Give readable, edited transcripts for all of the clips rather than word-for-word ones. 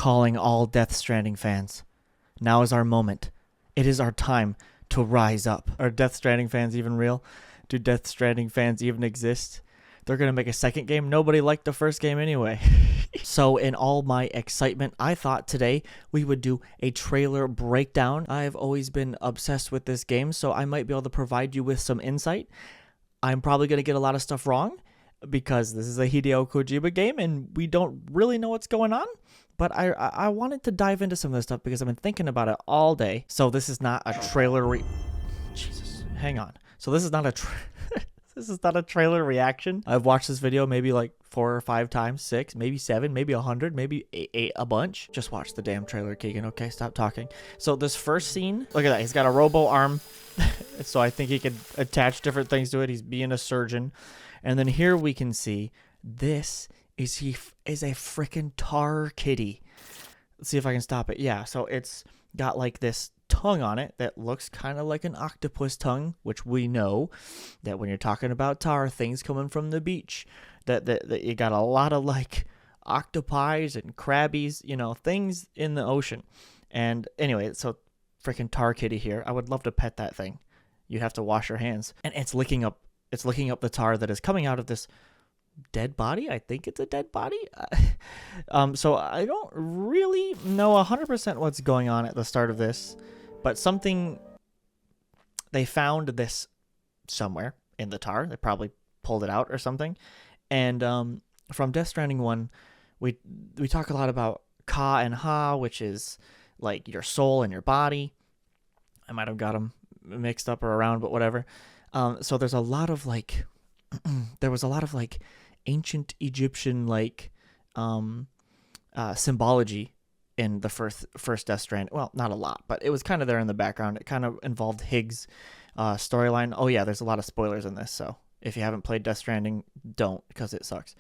calling all Death Stranding fans. Now is our moment. It is our time to rise up. Are Death Stranding fans even real? Do Death Stranding fans even exist? They're going to make a second game. Nobody liked the first game anyway. So in all my excitement, I thought today we would do a trailer breakdown. I've always been obsessed with this game, so I might be able to provide you with some insight. I'm probably going to get a lot of stuff wrong because this is a Hideo Kojima game and we don't really know what's going on. But I wanted to dive into some of this stuff because I've been thinking about it all day. So this is not a trailer Jesus, hang on. So this is not a this is not a trailer reaction. I've watched this video maybe like 4 or 5 times, 6, maybe 7, maybe 100, maybe a bunch. Just watch the damn trailer, Keegan. Okay, stop talking. So this first scene, look at that. He's got a robo arm. So I think he can attach different things to it. He's being a surgeon. And then here we can see this is a freaking tar kitty. Let's see if I can stop it. Yeah, so it's got like this tongue on it that looks kind of like an octopus tongue, which we know that when you're talking about tar, things coming from the beach, that you got a lot of like octopi and crabbies, you know, things in the ocean. And anyway, so freaking tar kitty here. I would love to pet that thing. You have to wash your hands, and it's licking up the tar that is coming out of this dead body. I think it's a dead body. So I don't really know 100% what's going on at the start of this, but they found this somewhere in the tar. They probably pulled it out or something. And from Death Stranding 1, we talk a lot about Ka and Ha, which is like your soul and your body. I might have got them mixed up or around, but whatever. So there's a lot of like there was a lot of like ancient Egyptian like symbology in the first Death Stranding. Well, not a lot, but it was kind of there in the background. It kind of involved Higgs' storyline. Oh yeah, there's a lot of spoilers in this, so if you haven't played Death Stranding, don't, because it sucks.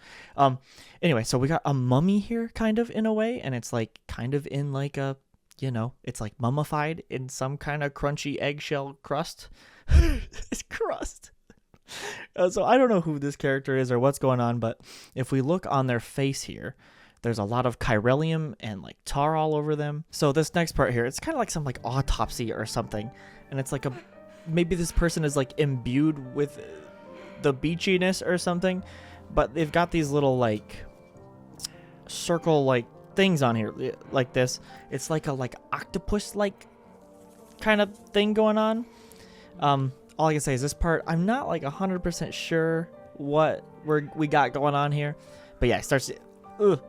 Anyway, so we got a mummy here, kind of in a way, and it's like kind of in like a, you know, it's like mummified in some kind of crunchy eggshell crust. It's crust. So I don't know who this character is or what's going on, but if we look on their face here, there's a lot of chiralium and like tar all over them. So this next part here, it's kind of like some like autopsy or something, and it's like maybe this person is like imbued with the beachiness or something, but they've got these little like circle like things on here like this. It's like a like octopus like kind of thing going on. All I can say is this part, I'm not like 100% sure what we got going on here, but yeah, it starts to, ugh,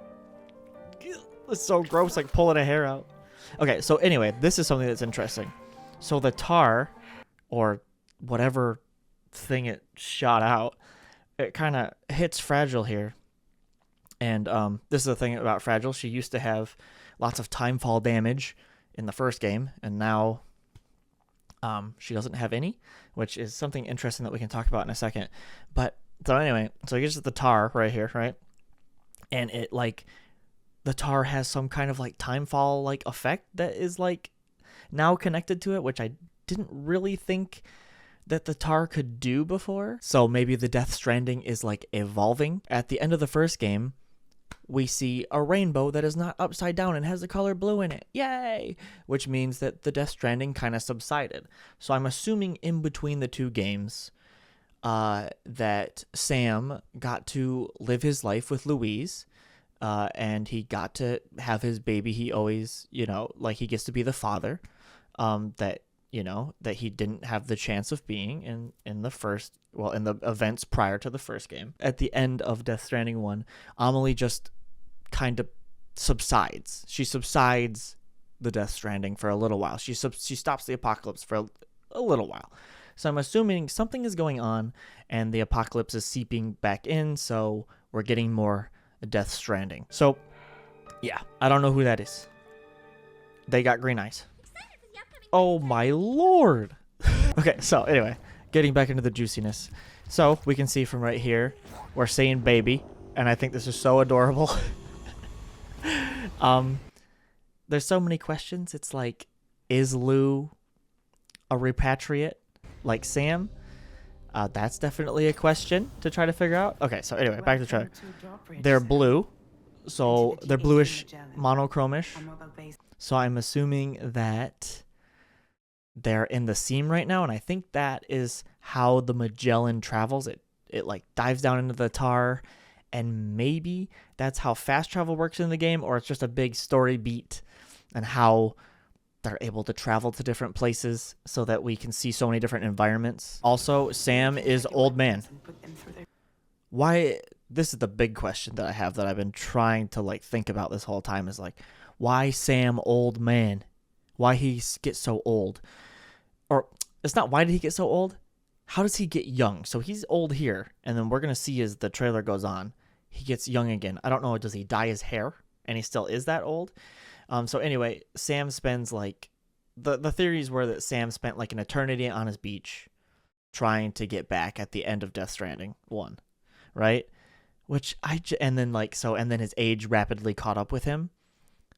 it's so gross, like pulling a hair out. Okay, so anyway, this is something that's interesting. So the tar, or whatever thing it shot out, it kind of hits Fragile here. And this is the thing about Fragile. She used to have lots of timefall damage in the first game, and now she doesn't have any, which is something interesting that we can talk about in a second. But so anyway, so here's the tar right here, right? And it like, the tar has some kind of like timefall like effect that is like now connected to it, which I didn't really think that the tar could do before. So maybe the Death Stranding is like evolving. At the end of the first game, we see a rainbow that is not upside down and has the color blue in it. Yay! Which means that the Death Stranding kind of subsided. So I'm assuming in between the two games that Sam got to live his life with Louise, and he got to have his baby. He always, you know, like he gets to be the father that, you know, that he didn't have the chance of being in the first, well, in the events prior to the first game. At the end of Death Stranding 1, Amelie just kind of subsides. She subsides the Death Stranding for a little while. She stops the apocalypse for a little while. So I'm assuming something is going on and the apocalypse is seeping back in, so we're getting more Death Stranding. So, yeah, I don't know who that is. They got green eyes. Oh my lord. Okay, so anyway, getting back into the juiciness. So we can see from right here, we're saying baby, and I think this is so adorable. There's so many questions. It's like, is Lou a repatriate like Sam? That's definitely a question to try to figure out. Okay, so anyway, back to the trailer. They're blue, So they're bluish, monochromish. So I'm assuming that they're in the seam right now, and I think that is how the Magellan travels. It like dives down into the tar, and maybe that's how fast travel works in the game, or it's just a big story beat and how they're able to travel to different places so that we can see so many different environments. Also, Sam is old man. Why? This is the big question that I have that I've been trying to like think about this whole time, is like, why Sam old man? Why he get so old? Or it's not why did he get so old? How does he get young? So he's old here, and then we're going to see as the trailer goes on, he gets young again. I don't know, does he dye his hair and he still is that old? So anyway, Sam spends like, the theories were that Sam spent like an eternity on his beach trying to get back at the end of Death Stranding 1, right? And then his age rapidly caught up with him,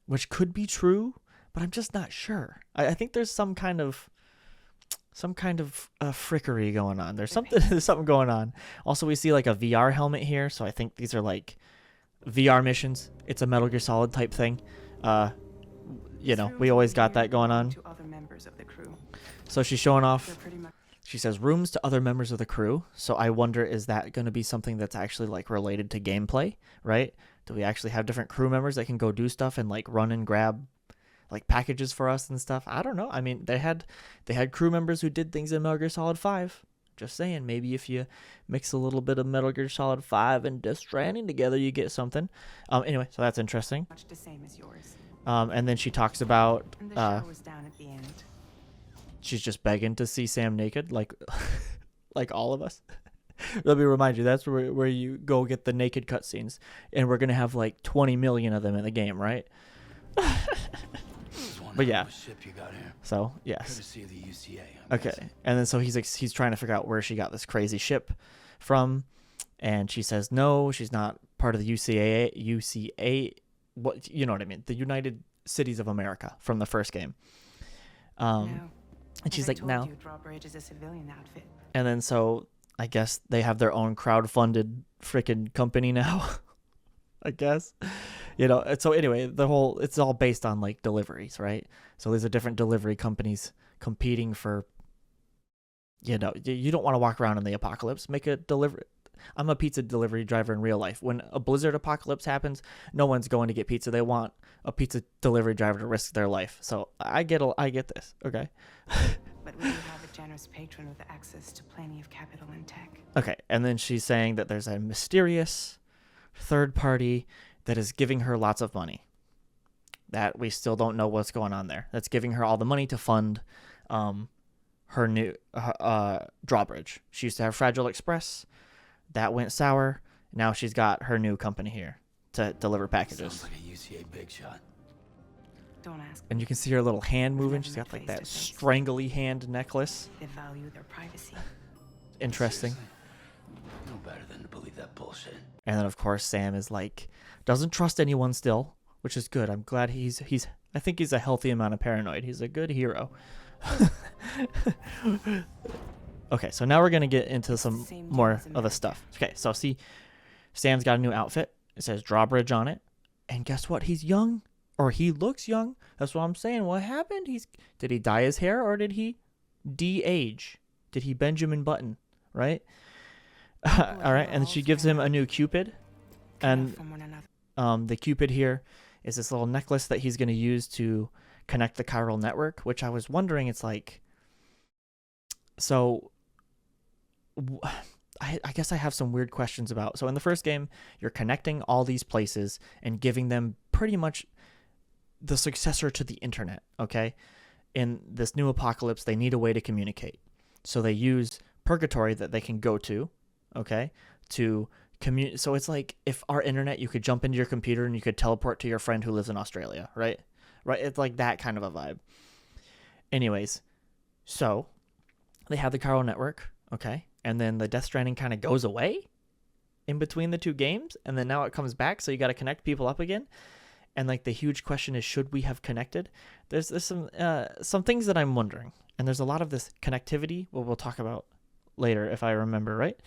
which could be true, but I'm just not sure. I think there's some kind of frickery going on. There's something going on. Also, we see like a VR helmet here, so I think these are like VR missions. It's a Metal Gear Solid type thing. We always got that going on. So she's showing off. She says rooms to other members of the crew. So I wonder, is that going to be something that's actually like related to gameplay, right? Do we actually have different crew members that can go do stuff and like run and grab like packages for us and stuff? I don't know. I mean, they had crew members who did things in Metal Gear Solid 5. Just saying, maybe if you mix a little bit of Metal Gear Solid 5 and Death Stranding together, you get something. Anyway, so that's interesting. Much the same as yours. And then she talks about And the show was down at the end. she's just begging to see Sam naked, like like all of us. Let me remind you, that's where you go get the naked cutscenes, and we're gonna have like 20 million of them in the game, right? But yeah. So yes. Okay, and then so he's trying to figure out where she got this crazy ship from, and she says no, she's not part of the UCA. What, you know what I mean? The United Cities of America from the first game. No. And she's like, no. Drawbridge is a civilian outfit. And then so I guess they have their own crowd-funded freaking company now. I guess. So anyway, it's all based on like deliveries, right? So there's different delivery companies competing for, you don't want to walk around in the apocalypse. Make a delivery. I'm a pizza delivery driver in real life. When a blizzard apocalypse happens, no one's going to get pizza. They want a pizza delivery driver to risk their life. So I get this, okay? But we do have a generous patron with access to plenty of capital and tech. Okay, and then she's saying that there's a mysterious third party that is giving her lots of money. That we still don't know what's going on there. That's giving her all the money to fund her new drawbridge. She used to have Fragile Express. That went sour. Now she's got her new company here to deliver packages. Sounds like a UCA big shot. Don't ask. And you can see her little hand moving. She's got like that strangly hand necklace. They value their privacy. Interesting. Seriously? No better than to believe that bullshit. And then of course Sam is like, doesn't trust anyone still, which is good. I'm glad I think he's a healthy amount of paranoid. He's a good hero. Okay, so now we're going to get into some more of the stuff. Okay, so see, Sam's got a new outfit. It says drawbridge on it. And guess what? He's young. Or he looks young. That's what I'm saying. What happened? Did he dye his hair or did he de-age? Did he Benjamin Button? Right? All right, and she gives him a new Cupid. And the Cupid here is this little necklace that he's going to use to connect the chiral network, which I was wondering, it's like... So... I guess I have some weird questions about. So in the first game, you're connecting all these places and giving them pretty much the successor to the internet, okay? In this new apocalypse, they need a way to communicate. So they use Purgatory that they can go to, okay, to communicate. So it's like if our internet, you could jump into your computer and you could teleport to your friend who lives in Australia, right? Right? It's like that kind of a vibe. Anyways, so they have the chiral network, okay? And then the Death Stranding kind of goes away in between the two games, and then now it comes back, so you got to connect people up again. And like the huge question is, should we have connected? There's some things that I'm wondering, and there's a lot of this connectivity, what we'll talk about later if I remember right.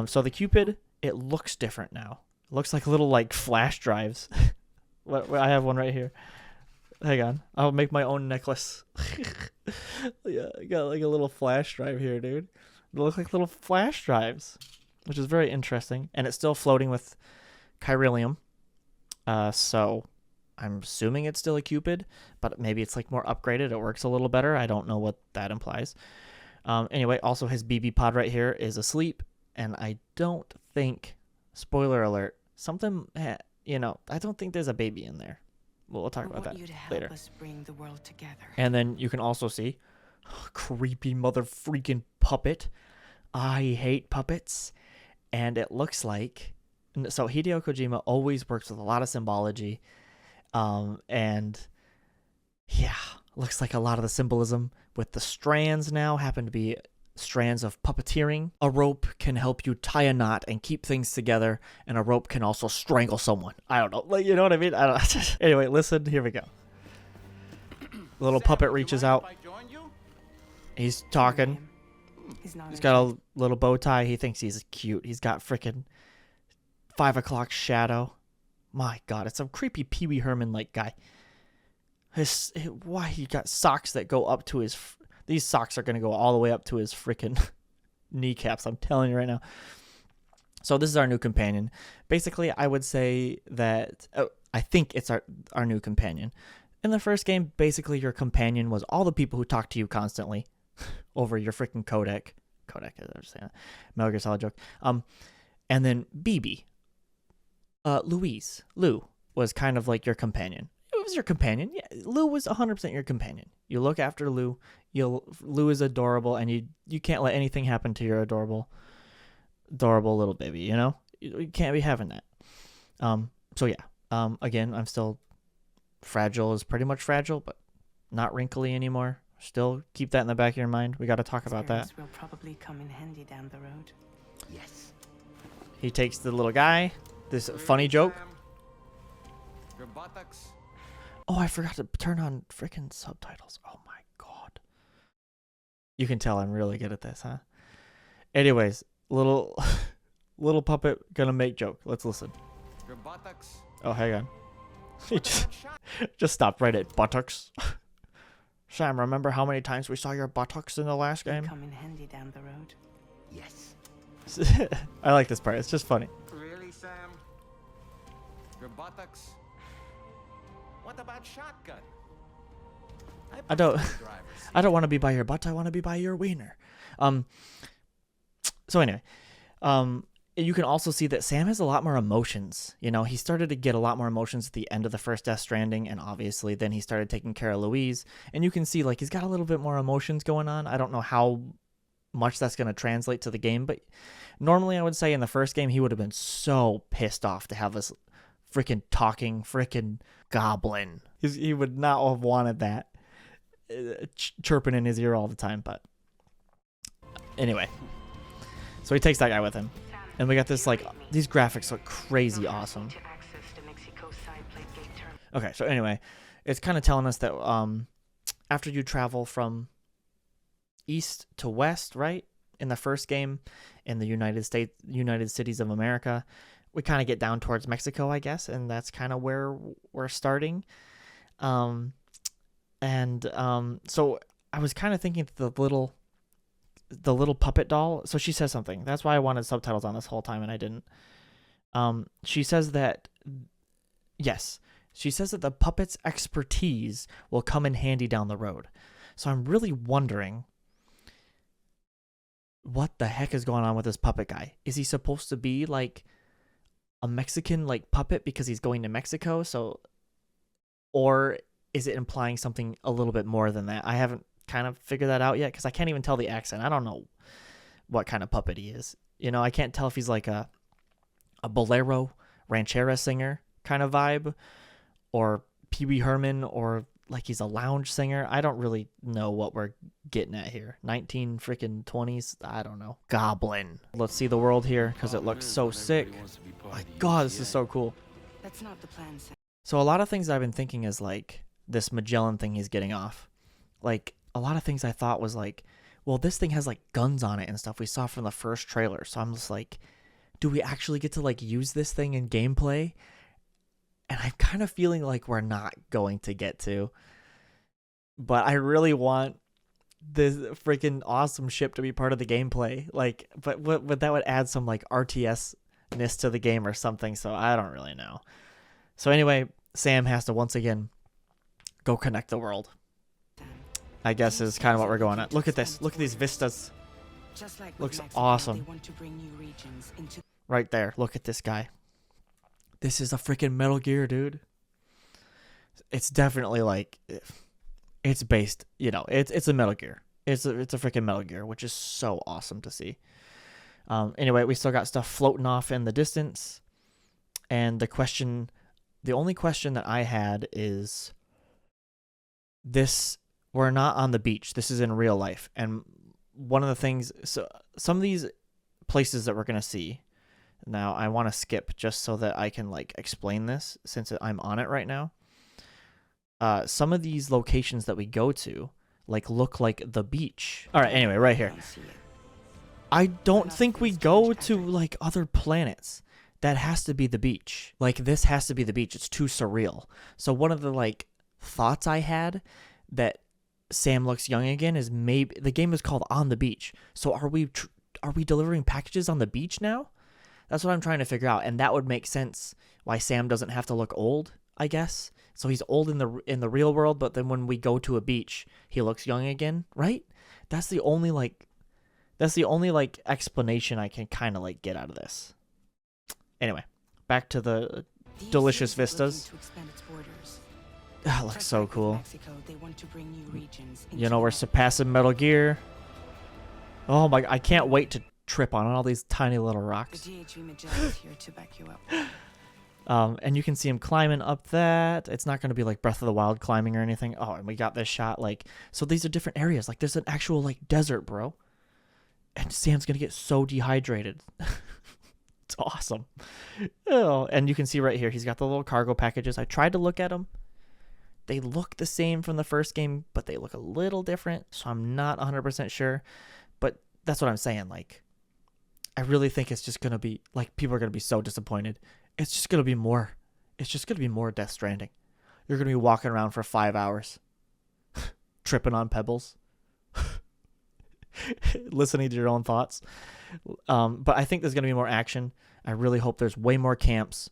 So the Cupid, it looks different now. Looks like little like flash drives. I have one right here. Hang on, I'll make my own necklace. Yeah, I got like a little flash drive here, dude. They look like little flash drives, which is very interesting, and it's still floating with chiralium. So I'm assuming it's still a Cupid, but maybe it's like more upgraded. It works a little better. I don't know what that implies. Anyway, also his BB pod right here is asleep, and I don't think, spoiler alert, something, I don't think there's a baby in there. We'll talk about that later. Us bring the world together. And then you can also see, creepy mother freaking puppet. I hate puppets. And it looks like, so Hideo Kojima always works with a lot of symbology. And yeah, looks like a lot of the symbolism with the strands now happen to be strands of puppeteering. A rope can help you tie a knot and keep things together, and a rope can also strangle someone. I don't know, like, you know what I mean? I don't. Anyway, listen, here we go. Little puppet reaches out. He's talking. He's got a little bow tie. He thinks he's cute. He's got freaking 5 o'clock shadow. My God, it's some creepy Pee Wee Herman like guy. Why he got socks that go up to his. These socks are gonna go all the way up to his freaking kneecaps. I'm telling you right now. So this is our new companion. Basically, I would say that I think it's our new companion. In the first game, basically your companion was all the people who talk to you constantly over your freaking codec. Codec, as I was saying, Metal Gear Solid joke. And then BB, Lou was kind of like your companion. It was your companion. Yeah, Lou was 100% your companion. You look after Lou. Lou is adorable, and you can't let anything happen to your adorable little baby. You know, you can't be having that. So yeah. Again, I'm still fragile. Is pretty much fragile, but not wrinkly anymore. Still keep that in the back of your mind. We got to talk about that. Will probably come in handy down the road. Yes. He takes the little guy. This funny joke. Your buttocks. Oh, I forgot to turn on freaking subtitles. Oh my God. You can tell I'm really good at this, huh? Anyways, little puppet gonna make joke. Let's listen. Your buttocks. Oh, hang on. He just stopped right at buttocks. Sam, remember how many times we saw your buttocks in the last game? Come in handy down the road. Yes. I like this part. It's just funny. Really, Sam? Your buttocks. What about shotgun? I don't want to be by your butt. I want to be by your wiener. So anyway, you can also see that Sam has a lot more emotions. You know, he started to get a lot more emotions at the end of the first Death Stranding, and obviously then he started taking care of Louise, and you can see like he's got a little bit more emotions going on. I don't know how much that's going to translate to the game, but normally I would say in the first game he would have been so pissed off to have this freaking talking freaking goblin. He would not have wanted that chirping in his ear all the time. But anyway, so he takes that guy with him, and we got this like these graphics look crazy awesome. Okay, so anyway, it's kind of telling us that after you travel from east to west, right, in the first game in the United Cities of America, we kind of get down towards Mexico, I guess, and that's kind of where we're starting. So I was kind of thinking the little puppet doll. So she says something. That's why I wanted subtitles on this whole time, and I didn't. She says that, yes, she says that the puppet's expertise will come in handy down the road. So I'm really wondering what the heck is going on with this puppet guy. Is he supposed to be like a Mexican like puppet because he's going to Mexico? So, or is it implying something a little bit more than that? I haven't kind of figured that out yet because I can't even tell the accent. I don't know what kind of puppet he is. You know, I can't tell if he's like a bolero ranchera singer kind of vibe, or Pee Wee Herman, or like he's a lounge singer. I don't really know what we're getting at here. 19 freaking 20s. I don't know. Goblin. Let's see the world here because it looks so sick. My God, this is so cool. That's not the plan, Sam. So a lot of things I've been thinking is like this Magellan thing he's getting off. Like a lot of things I thought was like, well, this thing has like guns on it and stuff we saw from the first trailer. So I'm just like, do we actually get to like use this thing in gameplay? And I'm kind of feeling like we're not going to get to. But I really want this freaking awesome ship to be part of the gameplay. Like, but that would add some like RTS-ness to the game or something. So I don't really know. So anyway, Sam has to once again go connect the world. I guess is kind of what we're going at. Look at this. Look at these vistas. Just like with Looks Mexico, awesome. They want to bring new regions into Right there. Look at this guy. This is a freaking Metal Gear, dude. It's definitely like, it's based, you know, it's a Metal Gear. It's a freaking Metal Gear, which is so awesome to see. Anyway, we still got stuff floating off in the distance. And the only question that I had is this, we're not on the beach. This is in real life. And one of the things, so some of these places that we're going to see, now I want to skip just so that I can like explain this since I'm on it right now. Some of these locations that we go to like look like the beach. All right, anyway, right here. I don't think we go to like other planets. That has to be the beach. Like this has to be the beach. It's too surreal. So one of the like thoughts I had that Sam looks young again is maybe the game is called On the Beach. So are we delivering packages on the beach now? That's what I'm trying to figure out, and that would make sense why Sam doesn't have to look old, I guess. So he's old in the real world, but then when we go to a beach, he looks young again, right? That's the only explanation I can kind of like get out of this. Anyway, back to the delicious vistas. That looks so cool. You know, we're surpassing Metal Gear. Oh my, I can't wait to trip on all these tiny little rocks. The DHV Magellan is here to back you up. And you can see him climbing up that. It's not going to be like Breath of the Wild climbing or anything. Oh, and we got this shot like, so these are different areas. Like there's an actual like desert, bro. And Sam's going to get so dehydrated. It's awesome. Oh, and you can see right here, he's got the little cargo packages. I tried to look at them. They look the same from the first game, but they look a little different. So I'm not 100% sure. But that's what I'm saying. Like, I really think it's just going to be, like, people are going to be so disappointed. It's just going to be more. It's just going to be more Death Stranding. You're going to be walking around for 5 hours. Tripping on pebbles. Listening to your own thoughts. But I think there's going to be more action. I really hope there's way more camps.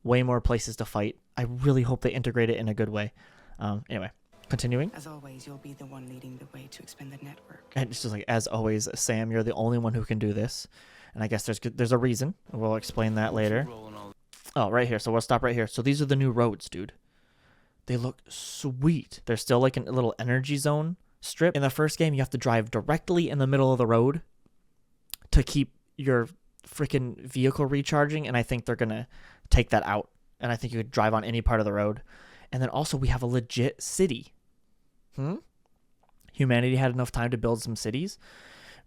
Way more places to fight. I really hope they integrate it in a good way. Anyway, continuing. As always, you'll be the one leading the way to expand the network. And it's just like, as always, Sam, you're the only one who can do this. And I guess there's a reason. We'll explain that later. Oh, right here. So we'll stop right here. So these are the new roads, dude. They look sweet. They're still like a little energy zone strip. In the first game, you have to drive directly in the middle of the road to keep your freaking vehicle recharging. And I think they're going to take that out. And I think you could drive on any part of the road. And then also we have a legit city. Humanity had enough time to build some cities.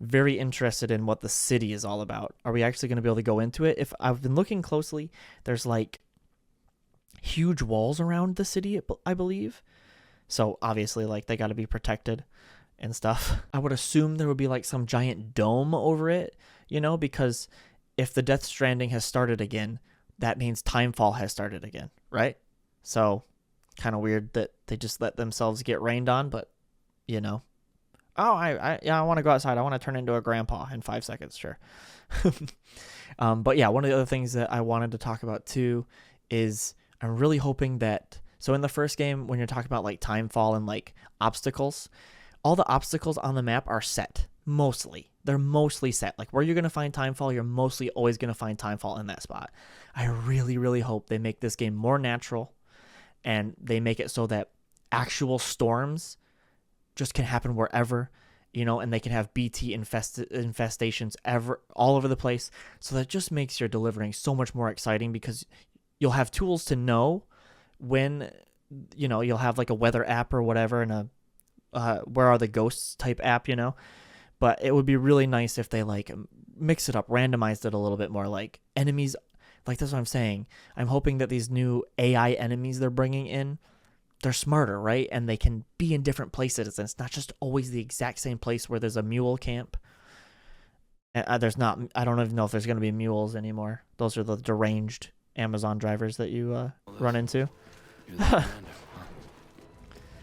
Very interested in what the city is all about. Are we actually going to be able to go into it? If I've been looking closely, there's like huge walls around the city, I believe. So obviously like they got to be protected and stuff. I would assume there would be like some giant dome over it, you know, because if the Death Stranding has started again, that means Timefall has started again, right? So kind of weird that they just let themselves get rained on, but you know. Oh, I want to go outside. I want to turn into a grandpa in 5 seconds, sure. But yeah, one of the other things that I wanted to talk about too is I'm really hoping that, so in the first game, when you're talking about like Timefall and like obstacles, all the obstacles on the map are set, mostly. They're mostly set. Like where you're going to find Timefall, you're mostly always going to find Timefall in that spot. I really, really hope they make this game more natural and they make it so that actual storms just can happen wherever, you know, and they can have BT infestations all over the place. So that just makes your delivering so much more exciting because you'll have tools to know when, you know, you'll have like a weather app or whatever and a where are the ghosts type app, you know. But it would be really nice if they like mix it up, randomized it a little bit more, like enemies. Like that's what I'm saying. I'm hoping that these new AI enemies they're bringing in, they're smarter, right? And they can be in different places. And it's not just always the exact same place where there's a mule camp. There's not. I don't even know if there's going to be mules anymore. Those are the deranged Amazon drivers that you run into. You're the commander, huh?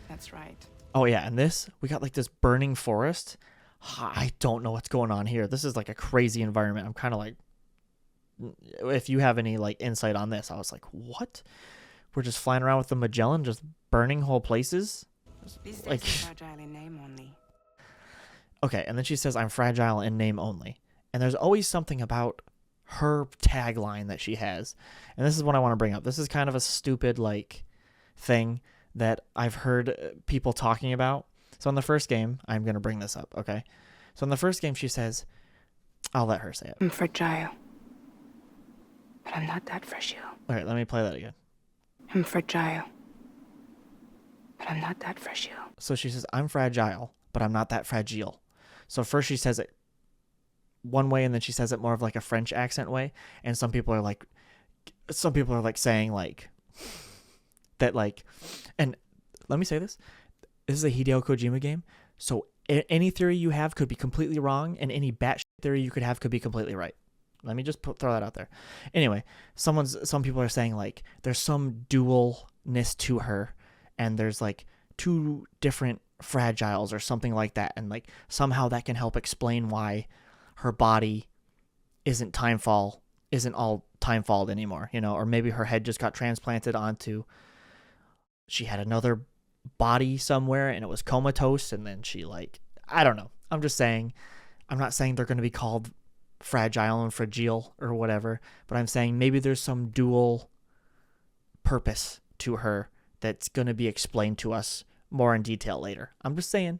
That's right. Oh yeah, and this we got like this burning forest. I don't know what's going on here. This is like a crazy environment. I'm kind of like, if you have any like insight on this, I was like, what? We're just flying around with the Magellan, just burning whole places. These days Like, are fragile in name only. okay, and then she says, I'm fragile in name only. And there's always something about her tagline that she has. And this is what I want to bring up. This is kind of a stupid, like, thing that I've heard people talking about. So in the first game, I'm going to bring this up, okay? So in the first game, she says, I'll let her say it. I'm fragile. But I'm not that fragile. All right, let me play that again. I'm fragile. But I'm not that fragile. So she says, I'm fragile, but I'm not that fragile. So first she says it one way, and then she says it more of like a French accent way. And some people are like saying like that, like, and let me say this. This is a Hideo Kojima game. So any theory you have could be completely wrong, and any batshit theory you could have could be completely right. Let me just throw that out there. Anyway, some people are saying like there's some dualness to her, and there's like two different fragiles or something like that, and like somehow that can help explain why her body isn't all timefalled anymore, you know, or maybe her head just got transplanted onto, she had another body somewhere and it was comatose, and then she like, I don't know. I'm just saying, I'm not saying they're going to be called fragile and fragile or whatever, but I'm saying maybe there's some dual purpose to her that's going to be explained to us more in detail later. I'm just saying,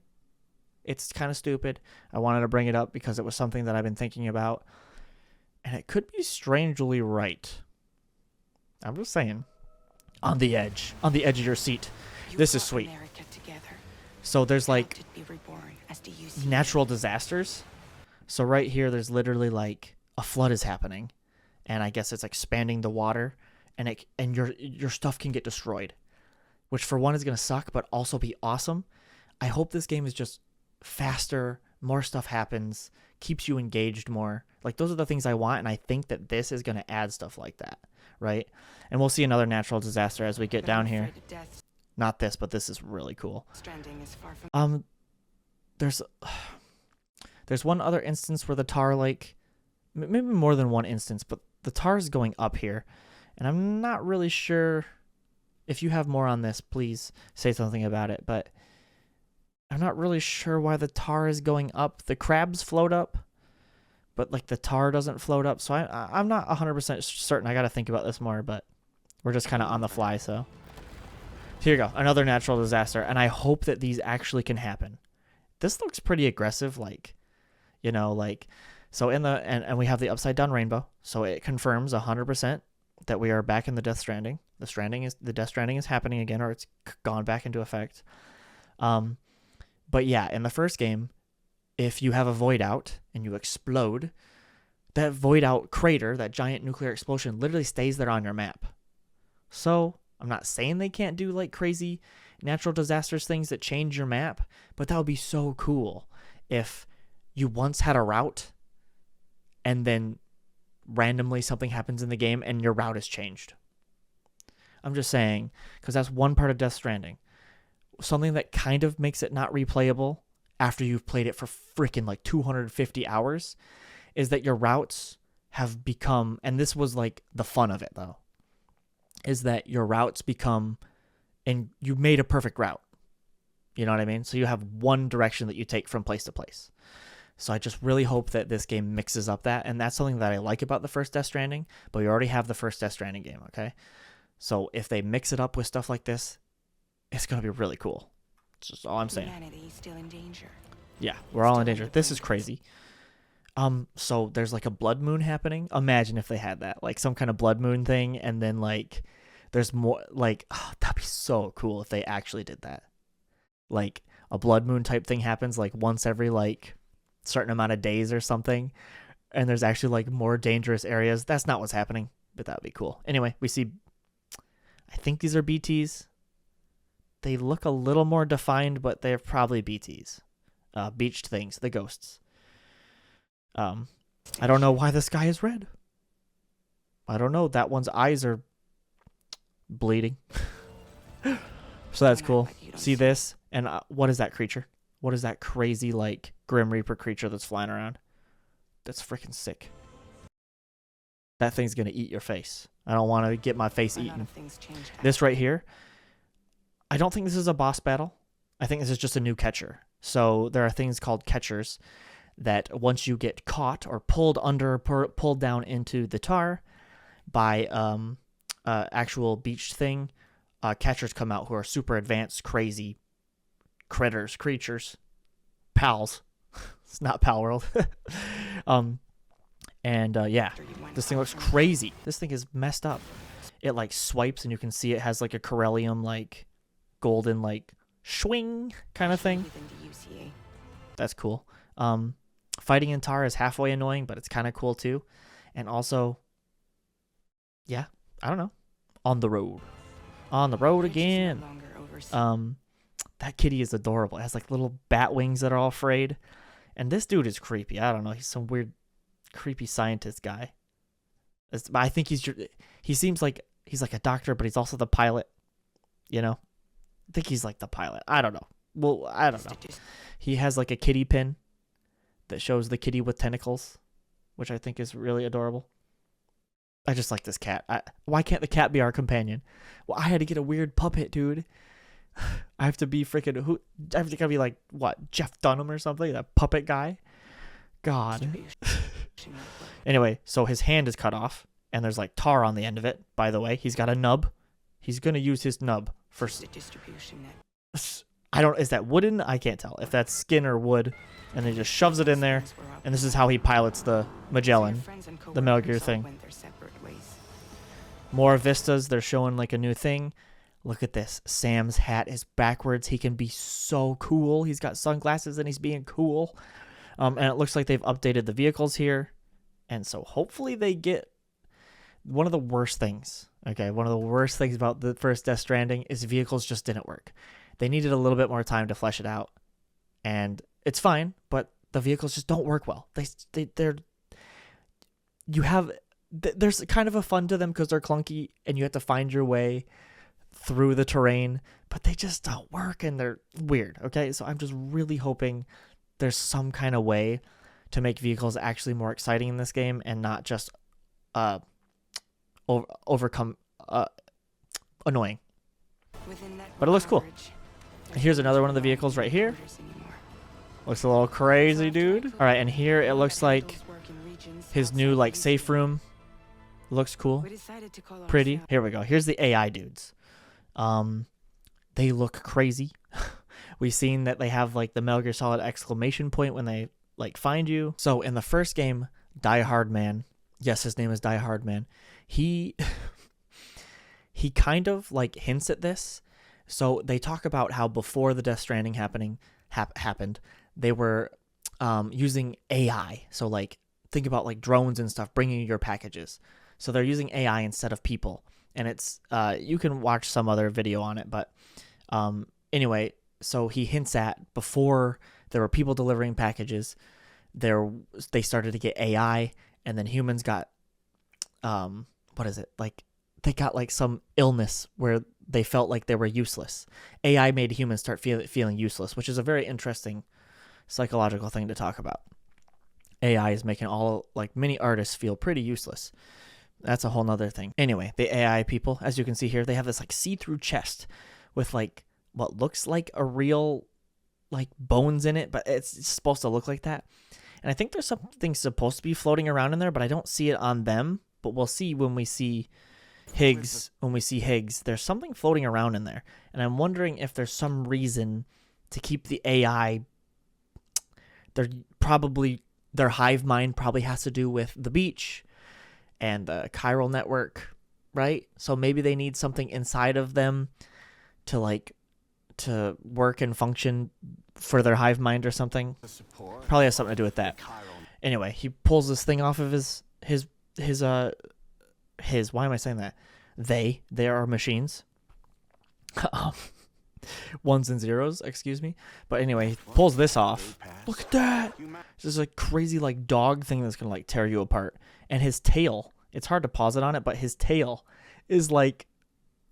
it's kind of stupid. I wanted to bring it up because it was something that I've been thinking about, and it could be strangely right. I'm just saying, on the edge of your seat. This is sweet. So there's like natural disasters. So right here, there's literally like a flood is happening, and I guess it's expanding the water, and your stuff can get destroyed, which for one is gonna suck, but also be awesome. I hope this game is just faster, more stuff happens, keeps you engaged more. Like those are the things I want, and I think that this is gonna add stuff like that, right? And we'll see another natural disaster as we get down here. Not this, but this is really cool. Stranding is far from There's one other instance where the tar, like, maybe more than one instance, but the tar is going up here, and I'm not really sure. If you have more on this, please say something about it, but I'm not really sure why the tar is going up. The crabs float up, but like the tar doesn't float up, so I'm not 100% certain. I got to think about this more, but we're just kind of on the fly, so. Here you go, another natural disaster, and I hope that these actually can happen. This looks pretty aggressive, like, you know, like, so in the, and we have the upside down rainbow, so it confirms 100% that we are back in the Death Stranding. The Death Stranding is happening again, or it's gone back into effect. But yeah, in the first game, if you have a void out and you explode, that void out crater, that giant nuclear explosion, literally stays there on your map. So I'm not saying they can't do like crazy natural disasters things that change your map, but that would be so cool if you once had a route and then randomly something happens in the game and your route is changed. I'm just saying, because that's one part of Death Stranding. Something that kind of makes it not replayable after you've played it for freaking like 250 hours is that your routes have become, and this was like the fun of it though, is that your routes become, and you made a perfect route. You know what I mean? So you have one direction that you take from place to place. So I just really hope that this game mixes up that, and that's something that I like about the first Death Stranding, but we already have the first Death Stranding game, okay? So if they mix it up with stuff like this, it's going to be really cool. That's just all I'm saying. Humanity is still in danger. Yeah, we're all in danger. This is crazy. So there's like a blood moon happening. Imagine if they had that, like some kind of blood moon thing, and then like there's more, like, oh, that'd be so cool if they actually did that. Like a blood moon type thing happens like once every like certain amount of days or something, and there's actually like more dangerous areas. That's not what's happening, but that would be cool. Anyway, we see, I think these are BTs. They look a little more defined, but they're probably BTs. Beached things, the ghosts. I don't know why the sky is red. I don't know. That one's eyes are bleeding. So that's cool. See this? And what is that creature? What is that crazy, like, Grim Reaper creature that's flying around? That's freaking sick. That thing's going to eat your face. I don't want to get my face eaten. This right here, I don't think this is a boss battle. I think this is just a new catcher. So there are things called catchers that once you get caught or pulled under, pulled down into the tar by actual beach thing, catchers come out who are super advanced, crazy creatures, pals. It's not Pal World. Yeah, this thing looks crazy. This thing is messed up. It like swipes and you can see it has like a Corellium like golden like swing kind of thing. That's cool. Fighting in tar is halfway annoying, but it's kind of cool too. And also, yeah, I don't know. On the road again. That kitty is adorable. It has like little bat wings that are all frayed. And this dude is creepy. I don't know. He's some weird, creepy scientist guy. I think he seems like he's like a doctor, but he's also the pilot. You know? I think he's like the pilot. I don't know. Well, I don't know. He has like a kitty pin that shows the kitty with tentacles, which I think is really adorable. I just like this cat. Why can't the cat be our companion? Well, I had to get a weird puppet, dude. I have to be freaking who? I have to be like what? Jeff Dunham or something? That puppet guy. God. Anyway, so his hand is cut off, and there's like tar on the end of it. By the way, he's got a nub. He's gonna use his nub for. I don't. Is that wooden? I can't tell if that's skin or wood. And he just shoves it in there, and this is how he pilots the Magellan, the Metal Gear thing. More vistas. They're showing like a new thing. Look at this. Sam's hat is backwards. He can be so cool. He's got sunglasses and he's being cool. And it looks like they've updated the vehicles here. And so hopefully they get one of the worst things. Okay, one of the worst things about the first Death Stranding is vehicles just didn't work. They needed a little bit more time to flesh it out. And it's fine, but the vehicles just don't work well. There's kind of a fun to them because they're clunky and you have to find your way through the terrain, but they just don't work and they're weird. Okay, so I'm just really hoping there's some kind of way to make vehicles actually more exciting in this game and not just overcome annoying. But it looks cool. Here's another one of the vehicles right here. Looks a little crazy, dude. All right, and here it looks like his new like safe room. Looks cool. Pretty. Here we go. Here's the AI dudes. They look crazy. We've seen that they have like the Metal Gear Solid exclamation point when they like find you. So in the first game, Die Hard Man, yes, his name is Die Hard Man. He kind of like hints at this. So they talk about how before the Death Stranding happened, they were using AI. So like think about like drones and stuff bringing you your packages. So they're using AI instead of people. And it's you can watch some other video on it, but anyway, so he hints at before there were people delivering packages, they started to get AI, and then humans got what is it? Like they got like some illness where they felt like they were useless. AI made humans start feeling useless, which is a very interesting psychological thing to talk about. AI is making all like many artists feel pretty useless. That's a whole nother thing. Anyway, the AI people, as you can see here, they have this like see-through chest with like what looks like a real like bones in it, but it's supposed to look like that. And I think there's something supposed to be floating around in there, but I don't see it on them. But we'll see when we see Higgs. When we see Higgs, there's something floating around in there. And I'm wondering if there's some reason to keep the AI. Their hive mind probably has to do with the beach and the chiral network, right? So maybe they need something inside of them to work and function for their hive mind or something. Probably has something to do with that. Anyway, he pulls this thing off of his why am I saying that? They are machines. ones and zeros, excuse me. But anyway, he pulls this off. Look at that. This is a crazy like dog thing that's gonna like tear you apart. And his tail, it's hard to pause it on it, but his tail is like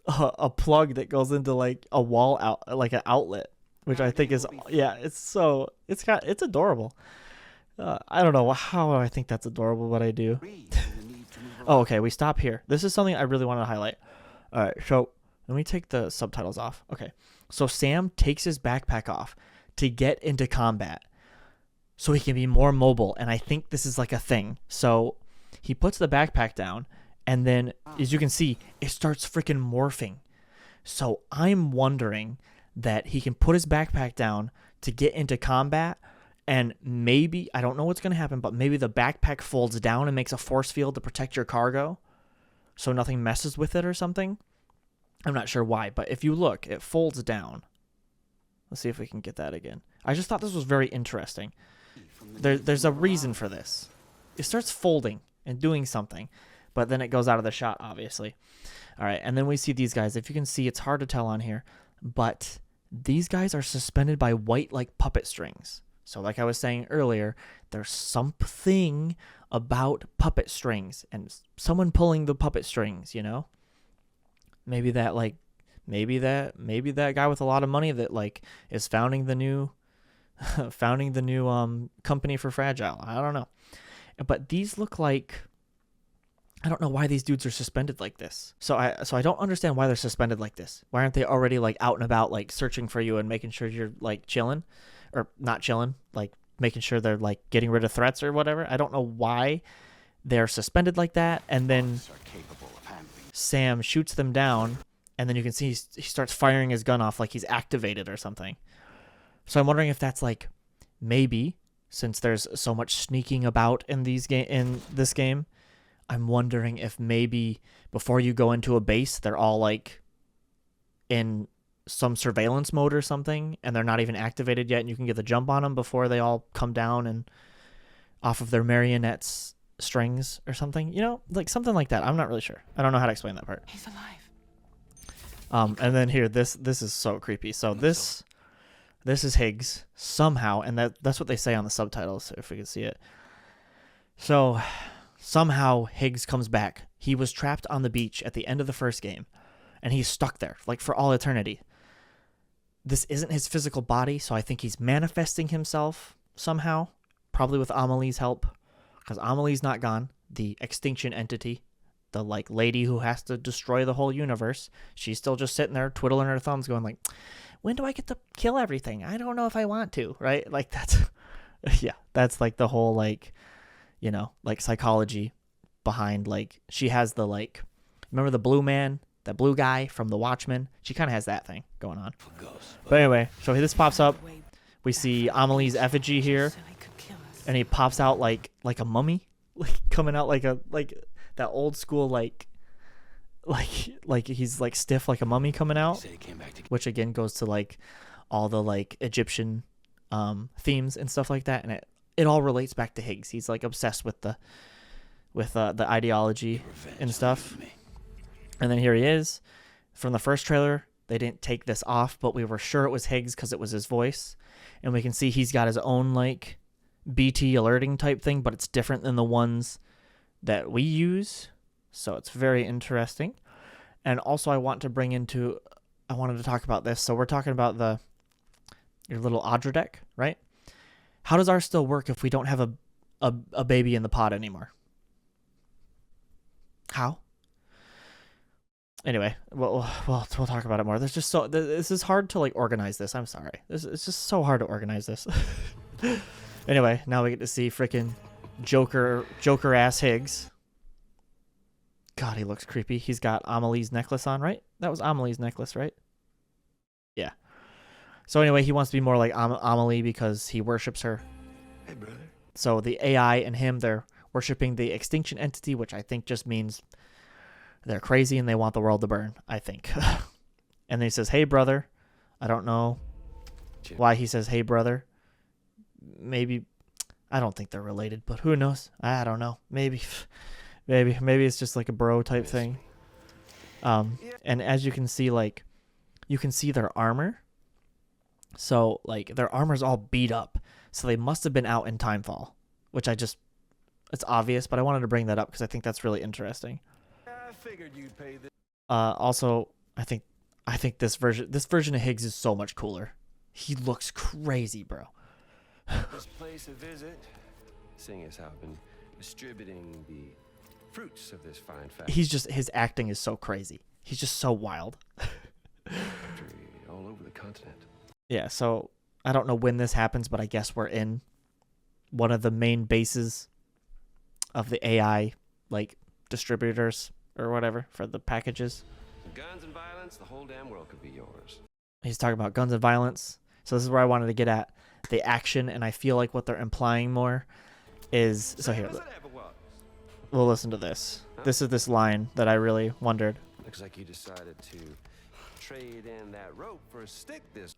a plug that goes into like a wall out, like an outlet, which I think is, yeah, it's adorable. I don't know how I think that's adorable, but I do. Oh, okay, we stop here. This is something I really wanted to highlight. All right, so let me take the subtitles off. Okay, so Sam takes his backpack off to get into combat so he can be more mobile, and I think this is like a thing. So he puts the backpack down, and then, as you can see, it starts freaking morphing. So I'm wondering that he can put his backpack down to get into combat, and maybe, I don't know what's going to happen, but maybe the backpack folds down and makes a force field to protect your cargo so nothing messes with it or something. I'm not sure why, but if you look, it folds down. Let's see if we can get that again. I just thought this was very interesting. There's a reason for this. It starts folding and doing something, but then it goes out of the shot, obviously. All right, and then we see these guys. If you can see, it's hard to tell on here, but these guys are suspended by white, like, puppet strings. So like I was saying earlier, there's something about puppet strings and someone pulling the puppet strings, you know? Maybe that guy with a lot of money that like is founding the new company for Fragile. I don't know. But these look like, I don't know why these dudes are suspended like this. So I don't understand why they're suspended like this. Why aren't they already like out and about, like searching for you and making sure you're like chilling? Or not chilling, like making sure they're like getting rid of threats or whatever. I don't know why they're suspended like that. And then Sam shoots them down, and then you can see he starts firing his gun off like he's activated or something. So I'm wondering if that's like, maybe since there's so much sneaking about in this game, I'm wondering if maybe before you go into a base, they're all like in some surveillance mode or something, and they're not even activated yet, and you can get the jump on them before they all come down and off of their marionettes strings or something, you know, like something like that. I'm not really sure. I don't know how to explain that part. He's alive. And then here, this is so creepy. So this is Higgs somehow, and that's what they say on the subtitles, if we can see it. So somehow Higgs comes back. He was trapped on the beach at the end of the first game, and he's stuck there like for all eternity. This isn't his physical body, so I think he's manifesting himself somehow, probably with Amelie's help, because Amelie's not gone. The extinction entity, the like lady who has to destroy the whole universe, she's still just sitting there twiddling her thumbs going like, when do I get to kill everything? I don't know if I want to, right? Like that's, yeah, that's like the whole like, you know, like psychology behind like, she has the like, remember the blue man? That blue guy from The Watchmen, she kind of has that thing going on. But anyway, so this pops up. We see Amelie's effigy here, and he pops out like a mummy, like coming out like that old school like he's like stiff like a mummy coming out, which again goes to like all the like Egyptian themes and stuff like that, and it all relates back to Higgs. He's like obsessed with the ideology and stuff. And then here he is. From the first trailer, they didn't take this off, but we were sure it was Higgs because it was his voice. And we can see he's got his own like BT alerting type thing, but it's different than the ones that we use. So it's very interesting. And also I wanted to talk about this. So we're talking about your little Audra deck, right? How does ours still work if we don't have a baby in the pod anymore? How? Anyway, we'll talk about it more. There's just this is hard to like organize this. I'm sorry. It's just so hard to organize this. Anyway, now we get to see freaking Joker ass Higgs. God, he looks creepy. He's got Amelie's necklace on, right? That was Amelie's necklace, right? Yeah. So anyway, he wants to be more like Amelie because he worships her. Hey, brother. So the AI and him, they're worshiping the extinction entity, which I think just means they're crazy and they want the world to burn, I think. And then he says, hey, brother. I don't know why he says, hey, brother. Maybe, I don't think they're related, but who knows? I don't know. Maybe it's just like a bro type thing. And as you can see, like, you can see their armor. So like their armor's all beat up. So they must have been out in Timefall, which it's obvious, but I wanted to bring that up because I think that's really interesting. I figured you'd pay this. Also, I think this version of Higgs is so much cooler. He looks crazy, bro. This place a visit, seeing as how I've been distributing the fruits of this fine factory His acting is so crazy. He's just so wild. all over the continent. Yeah, so I don't know when this happens, but I guess we're in one of the main bases of the AI like distributors or whatever for the packages. Guns and violence, the whole damn world could be yours. He's talking about guns and violence. So this is where I wanted to get at the action, and I feel like what they're implying more is so here. Same as it ever was. We'll listen to this. This is this line that I really wondered. Looks like you decided to trade in that rope for a stick this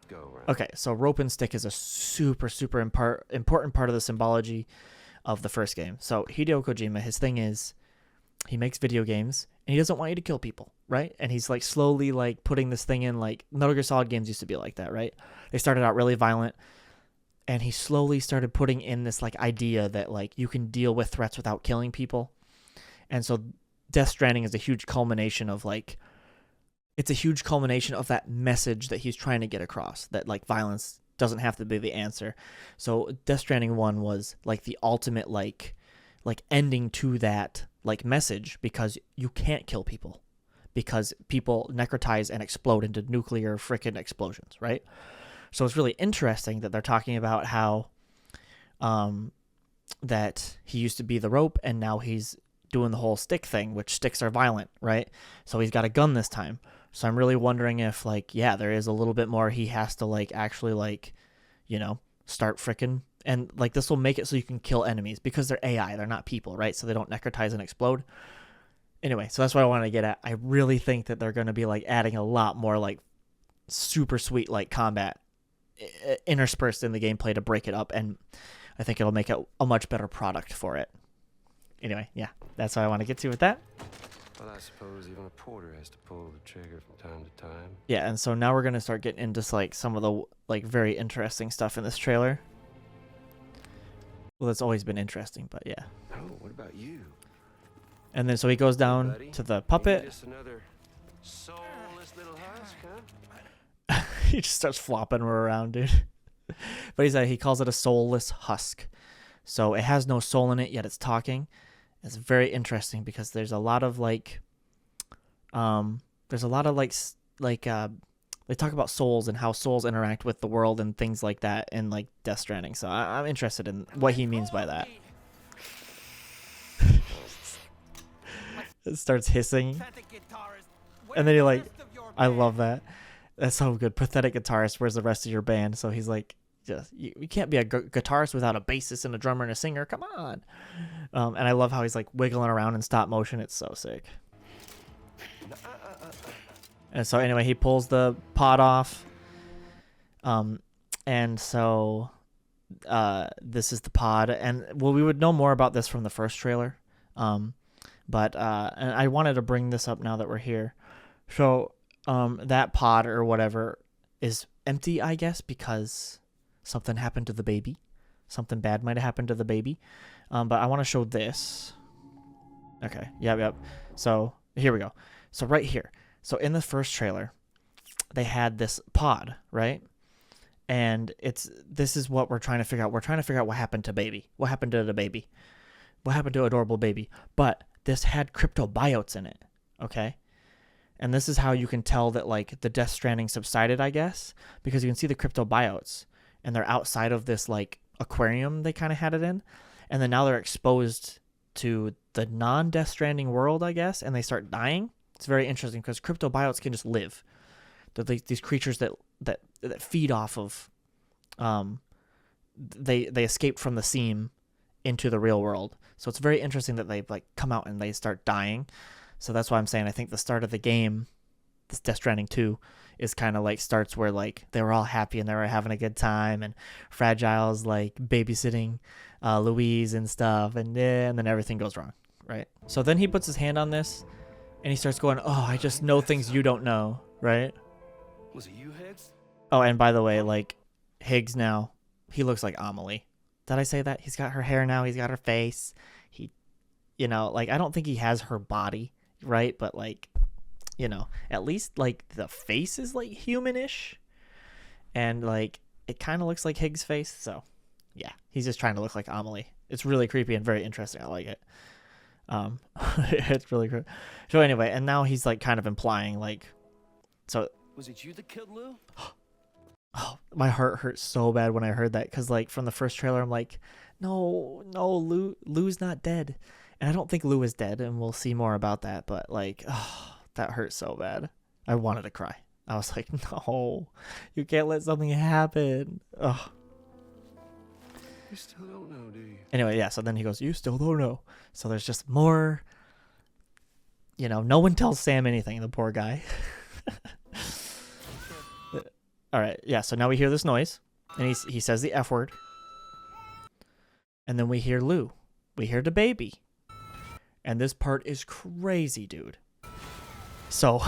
go around. Okay, so rope and stick is a super important part of the symbology of the first game. So Hideo Kojima, his thing is he makes video games and he doesn't want you to kill people, right? And he's like slowly like putting this thing in, like Metal Gear Solid games used to be like that, right? They started out really violent and he slowly started putting in this like idea that like you can deal with threats without killing people. And so Death Stranding is a huge culmination of like it's a huge culmination of that message that he's trying to get across, that like violence doesn't have to be the answer. So Death Stranding 1 was like the ultimate like ending to that like message, because you can't kill people because people necrotize and explode into nuclear frickin' explosions, right? So it's really interesting that they're talking about how that he used to be the rope and now he's doing the whole stick thing, which sticks are violent, right? So he's got a gun this time. So I'm really wondering if like, yeah, there is a little bit more he has to like actually like, you know, start frickin' and like this will make it so you can kill enemies because they're AI, they're not people, right? So they don't necrotize and explode. Anyway, so that's what I want to get at. I really think that they're going to be like adding a lot more like super sweet like combat interspersed in the gameplay to break it up, and I think it'll make it a much better product for it. Anyway, yeah, that's what I want to get to with that. Well, I suppose even a porter has to pull the trigger from time to time. Yeah, and so now we're going to start getting into like some of the like very interesting stuff in this trailer. Well, it's always been interesting, but yeah. Oh, what about you? And then so he goes down Buddy, to the you puppet. just another soulless little husk, huh? He just starts flopping her around, dude. But he calls it a soulless husk. So it has no soul in it, yet it's talking. It's very interesting because there's a lot of like they talk about souls and how souls interact with the world and things like that in like Death Stranding. So I'm interested in what he means by that. It starts hissing, and then he like, I love that. That's so good. Pathetic guitarist. Where's the rest of your band? So he's like, just you can't be a guitarist without a bassist and a drummer and a singer. Come on. And I love how he's like wiggling around in stop motion. It's so sick. And so anyway, he pulls the pod off. And so this is the pod, and well, we would know more about this from the first trailer. But and I wanted to bring this up now that we're here. So that pod or whatever is empty, I guess, because something happened to the baby. Something bad might have happened to the baby. But I want to show this. Okay. Yep. So here we go. So right here. So in the first trailer, they had this pod, right? And this is what we're trying to figure out. We're trying to figure out what happened to baby. What happened to the baby? What happened to adorable baby? But this had cryptobiotes in it, okay? And this is how you can tell that like the Death Stranding subsided, I guess, because you can see the cryptobiotes and they're outside of this like aquarium they kind of had it in, and then now they're exposed to the non-Death Stranding world, I guess, and they start dying. It's very interesting because cryptobiotes can just live. They're these creatures that feed off of they escaped from the seam into the real world. So it's very interesting that they like come out and they start dying. So that's why I'm saying I think the start of the game, this Death Stranding 2, is kind of like starts where like they were all happy and they were having a good time, and Fragile's like babysitting Louise and stuff, and then everything goes wrong, right? So then he puts his hand on this and he starts going, oh, I just know things you don't know, right? Was it you, Higgs? Oh, and by the way, like Higgs now, he looks like Amelie. Did I say that? He's got her hair now. He's got her face. He, like I don't think he has her body, right? But like, at least like the face is like humanish, and like it kind of looks like Higgs' face. So, yeah, he's just trying to look like Amelie. It's really creepy and very interesting. I like it. It's really good. So anyway, and now he's like kind of implying like, so. Was it you that killed Lou? Oh, my heart hurt so bad when I heard that, because like from the first trailer, I'm like, no, Lou's not dead, and I don't think Lou is dead, and we'll see more about that. But like, oh, that hurt so bad. I wanted to cry. I was like, no, you can't let something happen. Ugh. You still don't know, do you? Anyway, yeah. So then he goes, you still don't know. So there's just more. No one tells Sam anything. The poor guy. All right, yeah, so now we hear this noise, and he says the F word. And then we hear Lou. We hear the baby. And this part is crazy, dude. So,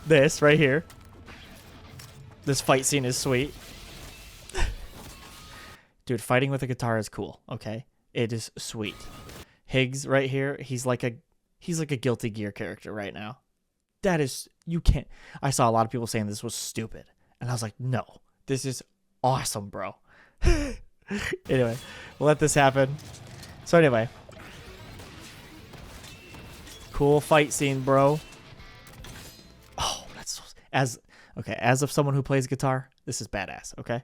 this right here. This fight scene is sweet. Dude, fighting with a guitar is cool, okay? It is sweet. Higgs right here, he's like a Guilty Gear character right now. That is, you can't. I saw a lot of people saying this was stupid. And I was like, no, this is awesome, bro. Anyway, we'll let this happen. So anyway. Cool fight scene, bro. Oh, that's so, as of someone who plays guitar, this is badass, okay?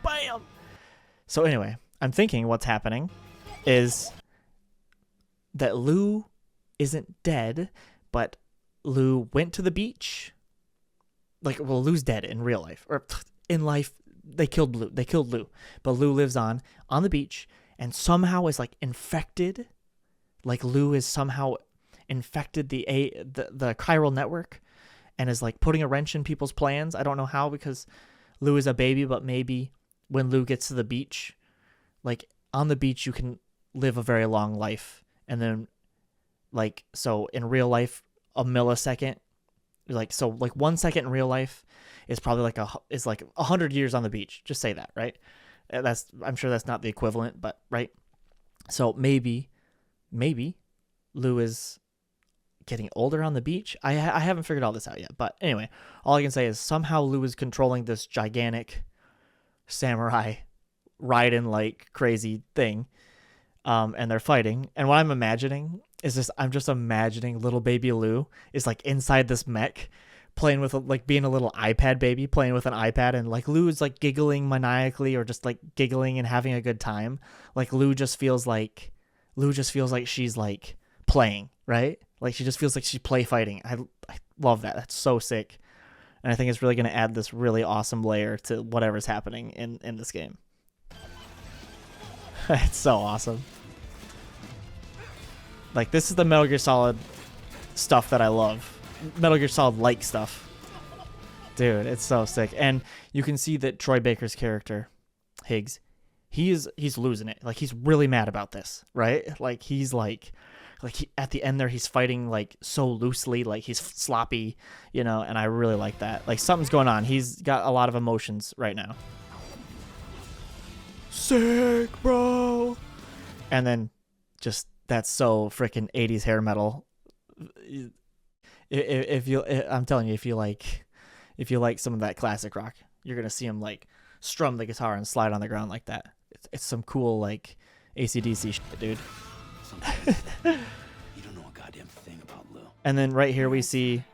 Bam! So anyway, I'm thinking what's happening is that Lou isn't dead, but Lou went to the beach. Like, well, Lou's dead in real life. Or in life, they killed Lou. But Lou lives on the beach, and somehow is, like, infected. Like, Lou is somehow infected the chiral network and is, like, putting a wrench in people's plans. I don't know how, because Lou is a baby, but maybe when Lou gets to the beach, like, on the beach, you can live a very long life. And then, like, so in real life, a millisecond, like, so like 1 second in real life is probably like 100 years on the beach. Just say that, right? I'm sure that's not the equivalent, but right. So maybe Lou is getting older on the beach. I haven't figured all this out yet, but anyway, all I can say is somehow Lou is controlling this gigantic samurai riding like crazy thing, and they're fighting. And what I'm imagining is this: I'm just imagining little baby Lou is like inside this mech, playing with like being a little iPad baby, playing with an iPad, and like Lou is like giggling maniacally or just like giggling and having a good time. Like Lou just feels like she's like playing, right? Like she just feels like she's play fighting. I love that. That's so sick. And I think it's really going to add this really awesome layer to whatever's happening in this game. It's so awesome. Like, this is the Metal Gear Solid stuff that I love. Metal Gear Solid like stuff. Dude, it's so sick. And you can see that Troy Baker's character, Higgs, he's losing it. Like, he's really mad about this, right? Like, he's like at the end there, he's fighting like so loosely, like he's sloppy, and I really like that. Like, something's going on. He's got a lot of emotions right now. Sick, bro. And then just, that's so freaking 80s hair metal. If you, I'm telling you, if you like some of that classic rock, you're gonna see him like strum the guitar and slide on the ground like that. It's some cool like AC/DC shit, dude. You don't know a goddamn thing about Lou. And then right here we see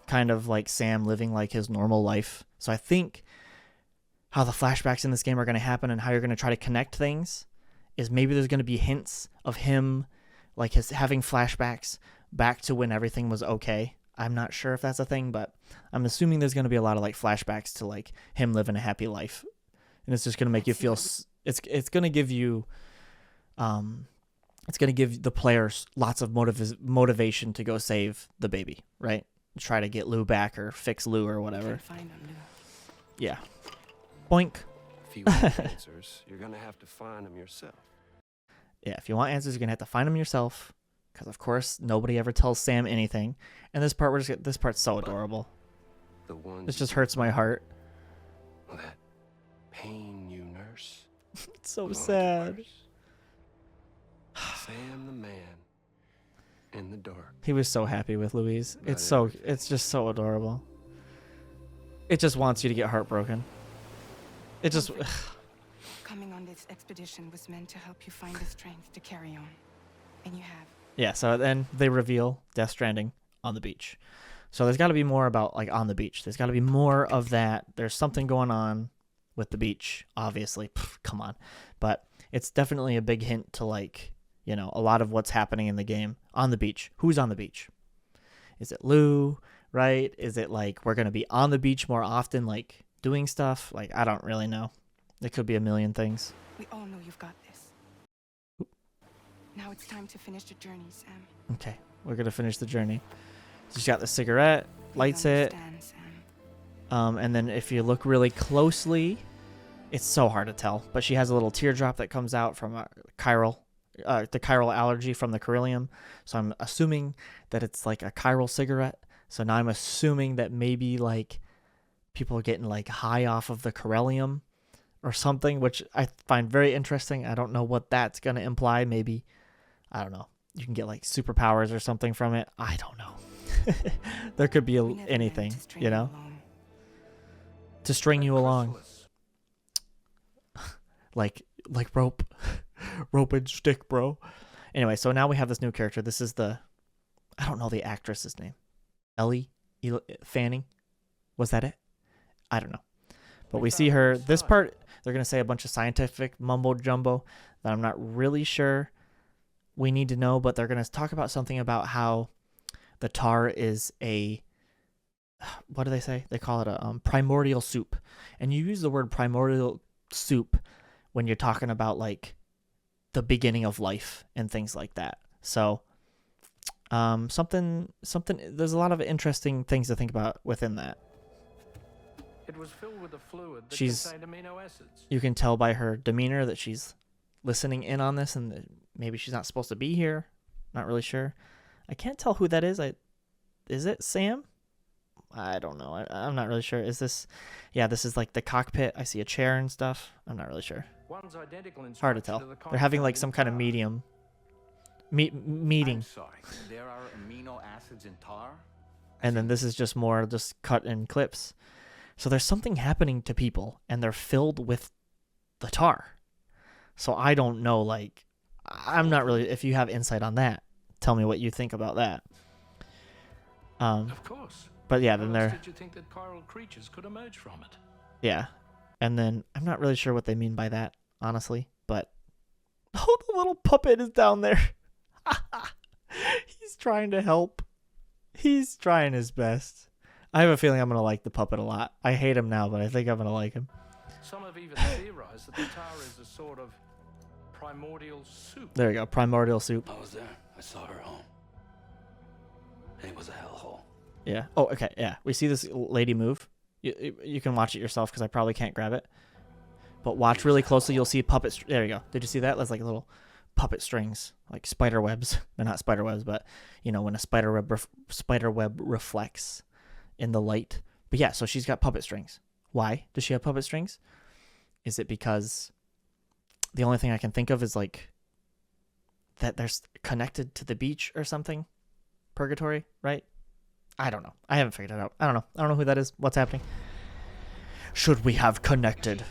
kind of like Sam living like his normal life. So I think how the flashbacks in this game are going to happen and how you're going to try to connect things is maybe there's going to be hints of him like his having flashbacks back to when everything was okay. I'm not sure if that's a thing, but I'm assuming there's going to be a lot of like flashbacks to like him living a happy life. And it's just going to make you feel it's going to give you it's going to give the players lots of motivation to go save the baby, right? Try to get Lou back or fix Lou or whatever. Find him, Lou. Yeah. Boink. If you want answers, you're gonna have to find them yourself. Yeah, if you want answers, you're going to have to find them yourself. Because, of course, nobody ever tells Sam anything. And this part's so adorable. The ones This just hurts my heart. that pain you nurse. It's so Lord sad. mercy. Sam the man in the dark. He was so happy with Louise. About It's just so adorable. It just wants you to get heartbroken. It just Coming on this expedition was meant to help you find the strength to carry on. And you have. yeah, so then they reveal Death Stranding on the beach. So there's got to be more about like on the beach. There's got to be more of that. There's something going on with the beach, obviously. Pff, come on. But it's definitely a big hint to like, you know, a lot of what's happening in the game on the beach. Who's on the beach? Is it Lou, right? Is it like we're going to be on the beach more often, like doing stuff? Like, I don't really know. It could be a million things. We all know you've got this. Now it's time to finish the journey, Sam. Okay, we're going to finish the journey. She's got the cigarette, lights it. Understand, Sam. And then if you look really closely, it's so hard to tell, but she has a little teardrop that comes out from the chiral allergy from the Coryllium. So I'm assuming that it's like a chiral cigarette. So now I'm assuming that maybe like people are getting like high off of the Coryllium or something, which I find very interesting. I don't know what that's going to imply. Maybe, I don't know. You can get like superpowers or something from it. I don't know. There could be We never anything, meant to string you know, along. to string you along. like rope and stick, bro. Anyway, so now we have this new character. This is I don't know the actress's name. Ellie Fanning. Was that it? I don't know. But we see her. This part, they're going to say a bunch of scientific mumbo jumbo that I'm not really sure we need to know, but they're going to talk about something about how the tar is what do they say? They call it a primordial soup. And you use the word primordial soup when you're talking about like the beginning of life and things like that. So something there's a lot of interesting things to think about within that. It was filled with a fluid that She's- contained amino acids. You can tell by her demeanor that she's listening in on this and that maybe she's not supposed to be here. Not really sure. I can't tell who that is. Is it Sam? I don't know. I'm not really sure. Is this... Yeah, this is like the cockpit. I see a chair and stuff. I'm not really sure. One's identical in Hard to structure tell. the They're having like compound some in kind of tar. medium... meeting. I'm sorry. There are amino acids in tar? And then this is just more just cut in clips. So there's something happening to people and they're filled with the tar. So I don't know, like, I'm not really, if you have insight on that, tell me what you think about that. Of course. But yeah, How then else they're, did you think that chiral creatures could emerge from it? yeah. And then I'm not really sure what they mean by that, honestly, but, oh, the little puppet is down there. He's trying to help. He's trying his best. I have a feeling I'm going to like the puppet a lot. I hate him now, but I think I'm going to like him. Some have even theorized that the tar is a sort of primordial soup. There you go, primordial soup. I was there. I saw her home. And it was a hellhole. Yeah. Oh, okay, yeah. We see this lady move. You can watch it yourself because I probably can't grab it. But watch really closely. You'll see puppet... There you go. Did you see that? That's like little puppet strings, like spider webs. They're not spider webs, but, you know, when a spider web reflects in the light. But yeah, so she's got puppet strings. Why does she have puppet strings? Is it because the only thing I can think of is like that they're connected to the beach or something? Purgatory, right? I don't know. I haven't figured it out. I don't know. I don't know who that is. What's happening? Should we have connected?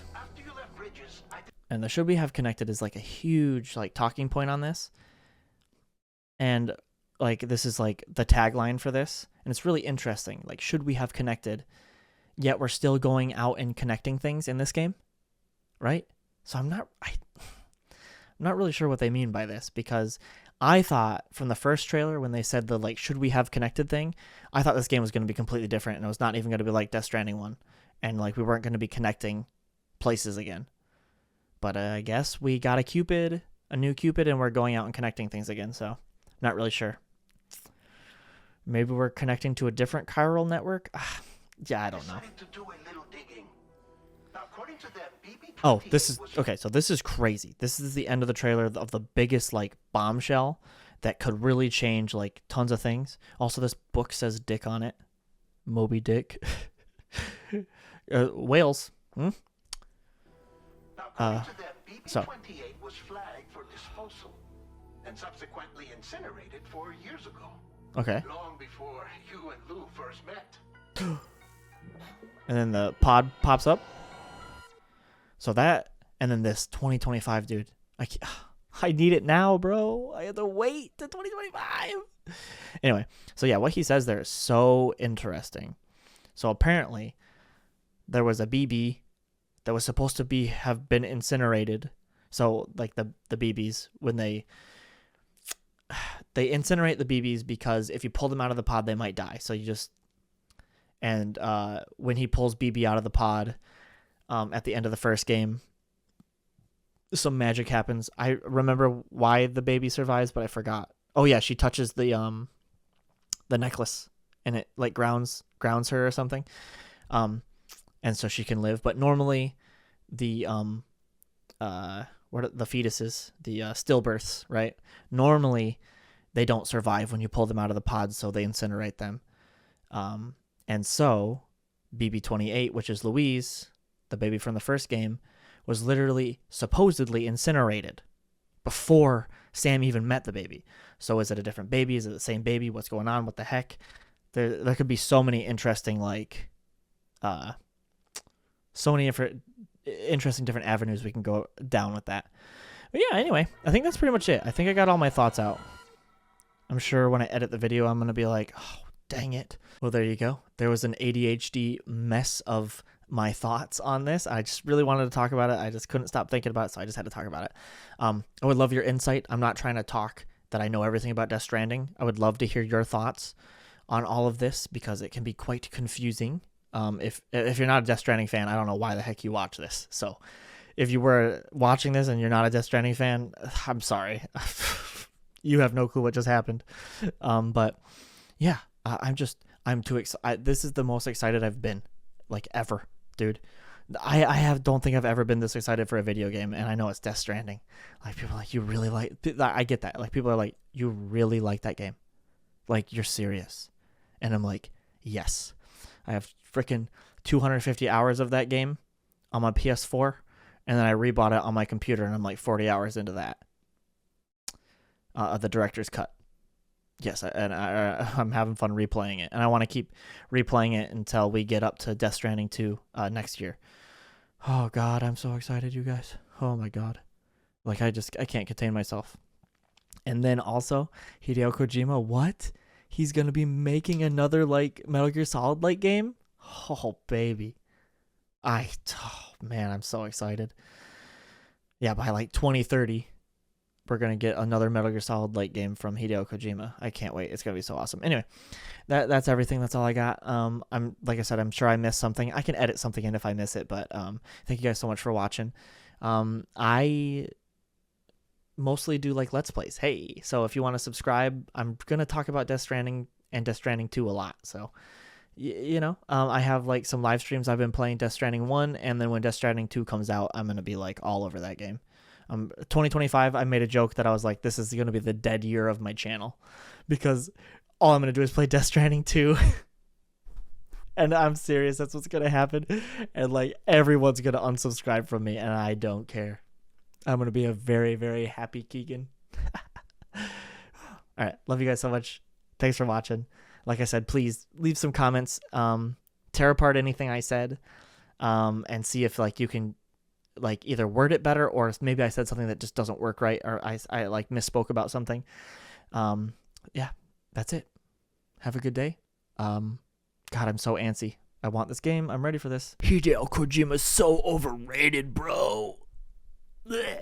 And the should we have connected is like a huge like talking point on this. And like this is like the tagline for this. And it's really interesting. Like, should we have connected? Yet we're still going out and connecting things in this game. Right? So I'm not really sure what they mean by this, because I thought from the first trailer when they said the like should we have connected thing, I thought this game was going to be completely different and it was not even going to be like Death Stranding 1, and like we weren't going to be connecting places again. But I guess we got a new Cupid, and we're going out and connecting things again, so not really sure. Maybe we're connecting to a different chiral network? Yeah, I don't know. Oh, this is okay. So this is crazy. This is the end of the trailer of the biggest like bombshell that could really change like tons of things. Also, this book says Dick on it, Moby Dick. Whales. Hmm? Now, Uh, according to them, so. BB-28 was flagged for disposal and subsequently incinerated 4 years ago. Okay. Long before you and Lou first met. And then the pod pops up. So that, and then this 2025, dude. I need it now, bro. I have to wait to 2025. Anyway, so yeah, what he says there is so interesting. So apparently, there was a BB that was supposed to have been incinerated. So like the BBs, when they incinerate the BBs because if you pull them out of the pod, they might die. So you just, and when he pulls BB out of the pod at the end of the first game, some magic happens. I remember why the baby survives, but I forgot. Oh yeah, she touches the necklace and it like grounds her or something. And so she can live. But normally the what are the fetuses, the stillbirths, right? Normally they don't survive when you pull them out of the pod, so they incinerate them. And so BB-28, which is Louise, the baby from the first game, was literally supposedly incinerated before Sam even met the baby. So is it a different baby? Is it the same baby? What's going on? What the heck? There could be so many interesting interesting different avenues we can go down with that. But yeah, anyway, I think that's pretty much it. I think I got all my thoughts out. I'm sure when I edit the video, I'm going to be like, oh, dang it. Well, there you go. There was an ADHD mess of my thoughts on this. I just really wanted to talk about it. I just couldn't stop thinking about it, so I just had to talk about it. I would love your insight. I'm not trying to talk that I know everything about Death Stranding. I would love to hear your thoughts on all of this because it can be quite confusing. If you're not a Death Stranding fan, I don't know why the heck you watch this. So if you were watching this and you're not a Death Stranding fan, I'm sorry. You have no clue what just happened. But yeah, I'm too excited. This is the most excited I've been like ever, dude. I don't think I've ever been this excited for a video game, and I know it's Death Stranding. Like people are like, you really like, I get that. Like people are like, you really like that game. Like you're serious. And I'm like, yes. I have freaking 250 hours of that game on my PS4, and then I rebought it on my computer, and I'm like 40 hours into that. The director's cut. Yes, I'm having fun replaying it, and I want to keep replaying it until we get up to Death Stranding 2 next year. Oh God, I'm so excited, you guys. Oh my God. Like I can't contain myself. And then also Hideo Kojima, what? He's going to be making another like Metal Gear Solid like game? Oh, baby. Oh, man, I'm so excited. Yeah, by like 2030, we're going to get another Metal Gear Solid like game from Hideo Kojima. I can't wait. It's going to be so awesome. Anyway, that's everything. That's all I got. I'm like I said, I'm sure I missed something. I can edit something in if I miss it, but thank you guys so much for watching. I mostly do like Let's Plays. Hey, so if you want to subscribe, I'm going to talk about Death Stranding and Death Stranding 2 a lot. So, I have like some live streams. I've been playing Death Stranding 1, and then when Death Stranding 2 comes out, I'm going to be like all over that game. 2025, I made a joke that I was like, this is going to be the dead year of my channel because all I'm going to do is play Death Stranding 2. And I'm serious. That's what's going to happen. And like everyone's going to unsubscribe from me, and I don't care. I'm going to be a very, very happy Keegan. All right. Love you guys so much. Thanks for watching. Like I said, please leave some comments. Tear apart anything I said, and see if like you can like either word it better, or maybe I said something that just doesn't work right, or I like misspoke about something. Yeah, that's it. Have a good day. God, I'm so antsy. I want this game. I'm ready for this. Hideo Kojima's so overrated, bro. Blech.